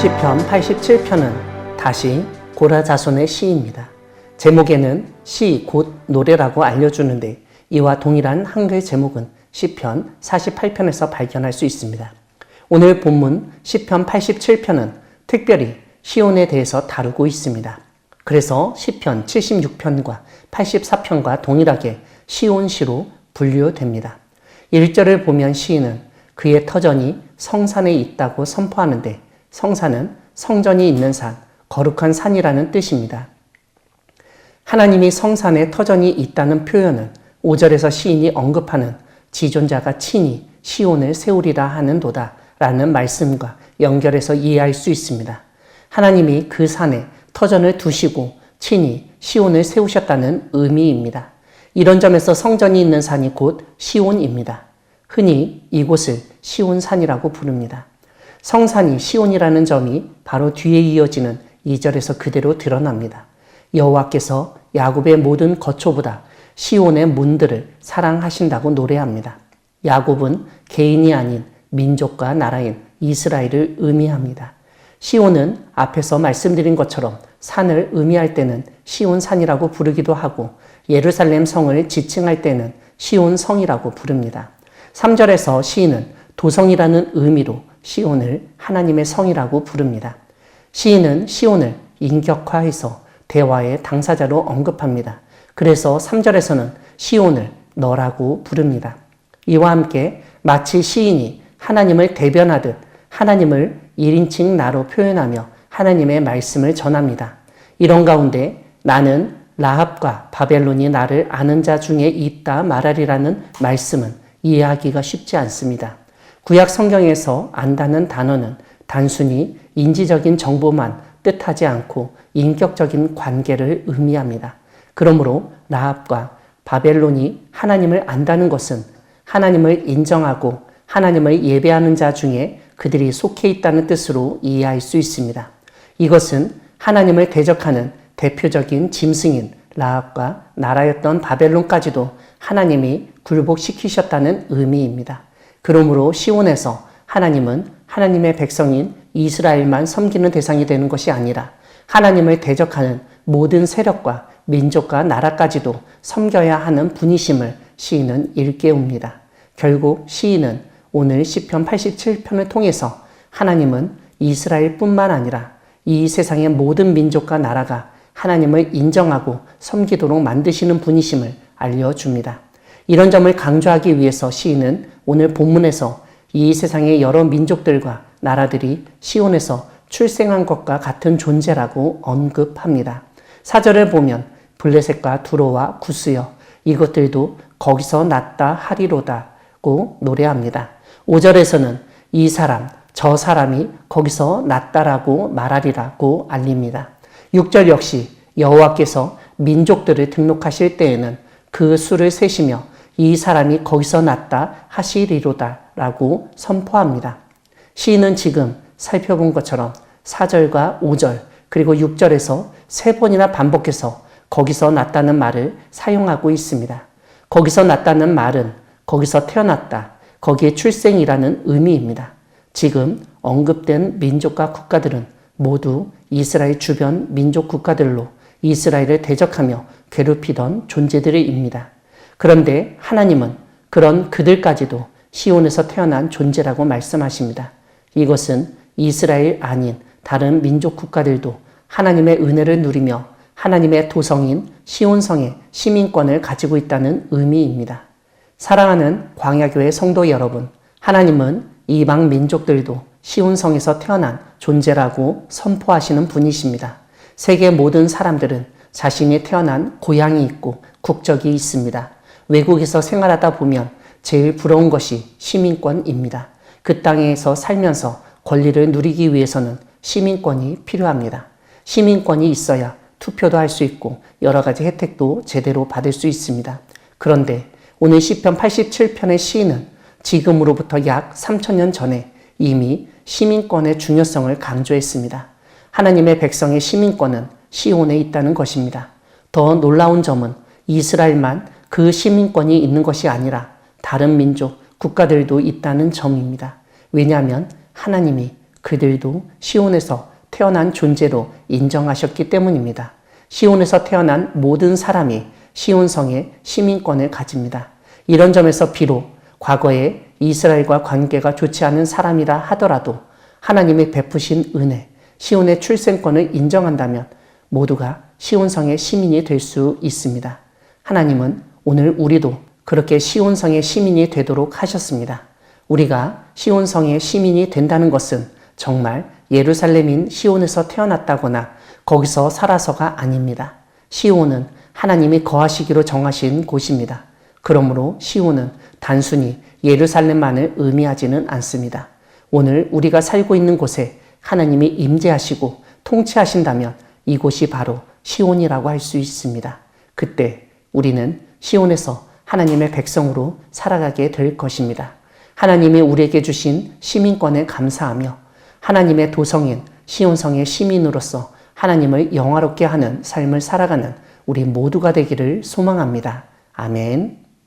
시편 87편은 다시 고라 자손의 시입니다. 제목에는 시 곧 노래라고 알려주는데 이와 동일한 한글 제목은 시편 48편에서 발견할 수 있습니다. 오늘 본문 시편 87편은 특별히 시온에 대해서 다루고 있습니다. 그래서 시편 76편과 84편과 동일하게 시온시로 분류됩니다. 1절을 보면 시인은 그의 터전이 성산에 있다고 선포하는데 성산은 성전이 있는 산, 거룩한 산이라는 뜻입니다. 하나님이 성산에 터전이 있다는 표현은 5절에서 시인이 언급하는 지존자가 친히 시온을 세우리라 하는도다 라는 말씀과 연결해서 이해할 수 있습니다. 하나님이 그 산에 터전을 두시고 친히 시온을 세우셨다는 의미입니다. 이런 점에서 성전이 있는 산이 곧 시온입니다. 흔히 이곳을 시온산이라고 부릅니다. 성산이 시온이라는 점이 바로 뒤에 이어지는 2절에서 그대로 드러납니다. 여호와께서 야곱의 모든 거처보다 시온의 문들을 사랑하신다고 노래합니다. 야곱은 개인이 아닌 민족과 나라인 이스라엘을 의미합니다. 시온은 앞에서 말씀드린 것처럼 산을 의미할 때는 시온산이라고 부르기도 하고 예루살렘 성을 지칭할 때는 시온성이라고 부릅니다. 3절에서 시인은 도성이라는 의미로 시온을 하나님의 성이라고 부릅니다. 시인은 시온을 인격화해서 대화의 당사자로 언급합니다. 그래서 3절에서는 시온을 너라고 부릅니다. 이와 함께 마치 시인이 하나님을 대변하듯 하나님을 1인칭 나로 표현하며 하나님의 말씀을 전합니다. 이런 가운데 나는 라합과 바벨론이 나를 아는 자 중에 있다 말하리라는 말씀은 이해하기가 쉽지 않습니다. 구약 성경에서 안다는 단어는 단순히 인지적인 정보만 뜻하지 않고 인격적인 관계를 의미합니다. 그러므로 라합과 바벨론이 하나님을 안다는 것은 하나님을 인정하고 하나님을 예배하는 자 중에 그들이 속해 있다는 뜻으로 이해할 수 있습니다. 이것은 하나님을 대적하는 대표적인 짐승인 라합과 나라였던 바벨론까지도 하나님이 굴복시키셨다는 의미입니다. 그러므로 시온에서 하나님은 하나님의 백성인 이스라엘만 섬기는 대상이 되는 것이 아니라 하나님을 대적하는 모든 세력과 민족과 나라까지도 섬겨야 하는 분이심을 시인은 일깨웁니다. 결국 시인은 오늘 시편 87편을 통해서 하나님은 이스라엘뿐만 아니라 이 세상의 모든 민족과 나라가 하나님을 인정하고 섬기도록 만드시는 분이심을 알려줍니다. 이런 점을 강조하기 위해서 시인은 오늘 본문에서 이 세상의 여러 민족들과 나라들이 시온에서 출생한 것과 같은 존재라고 언급합니다. 4절을 보면 블레셋과 두로와 구스여 이것들도 거기서 났다 하리로다고 노래합니다. 5절에서는 이 사람, 저 사람이 거기서 났다라고 말하리라고 알립니다. 6절 역시 여호와께서 민족들을 등록하실 때에는 그 수를 세시며 이 사람이 거기서 났다 하시리로다 라고 선포합니다. 시인은 지금 살펴본 것처럼 4절과 5절 그리고 6절에서 3번이나 반복해서 거기서 났다는 말을 사용하고 있습니다. 거기서 났다는 말은 거기서 태어났다, 거기에 출생이라는 의미입니다. 지금 언급된 민족과 국가들은 모두 이스라엘 주변 민족 국가들로 이스라엘을 대적하며 괴롭히던 존재들입니다. 그런데 하나님은 그런 그들까지도 시온에서 태어난 존재라고 말씀하십니다. 이것은 이스라엘 아닌 다른 민족 국가들도 하나님의 은혜를 누리며 하나님의 도성인 시온성의 시민권을 가지고 있다는 의미입니다. 사랑하는 광야교회 성도 여러분, 하나님은 이방 민족들도 시온성에서 태어난 존재라고 선포하시는 분이십니다. 세계 모든 사람들은 자신이 태어난 고향이 있고 국적이 있습니다. 외국에서 생활하다 보면 제일 부러운 것이 시민권입니다. 그 땅에서 살면서 권리를 누리기 위해서는 시민권이 필요합니다. 시민권이 있어야 투표도 할 수 있고 여러 가지 혜택도 제대로 받을 수 있습니다. 그런데 오늘 시편 87편의 시인은 지금으로부터 약 3000년 전에 이미 시민권의 중요성을 강조했습니다. 하나님의 백성의 시민권은 시온에 있다는 것입니다. 더 놀라운 점은 이스라엘만 그 시민권이 있는 것이 아니라 다른 민족, 국가들도 있다는 점입니다. 왜냐하면 하나님이 그들도 시온에서 태어난 존재로 인정하셨기 때문입니다. 시온에서 태어난 모든 사람이 시온성의 시민권을 가집니다. 이런 점에서 비록 과거에 이스라엘과 관계가 좋지 않은 사람이라 하더라도 하나님의 베푸신 은혜, 시온의 출생권을 인정한다면 모두가 시온성의 시민이 될 수 있습니다. 하나님은 오늘 우리도 그렇게 시온성의 시민이 되도록 하셨습니다. 우리가 시온성의 시민이 된다는 것은 정말 예루살렘인 시온에서 태어났다거나 거기서 살아서가 아닙니다. 시온은 하나님이 거하시기로 정하신 곳입니다. 그러므로 시온은 단순히 예루살렘만을 의미하지는 않습니다. 오늘 우리가 살고 있는 곳에 하나님이 임재하시고 통치하신다면 이곳이 바로 시온이라고 할 수 있습니다. 그때 우리는 시온에서 하나님의 백성으로 살아가게 될 것입니다. 하나님이 우리에게 주신 시민권에 감사하며 하나님의 도성인 시온성의 시민으로서 하나님을 영화롭게 하는 삶을 살아가는 우리 모두가 되기를 소망합니다. 아멘.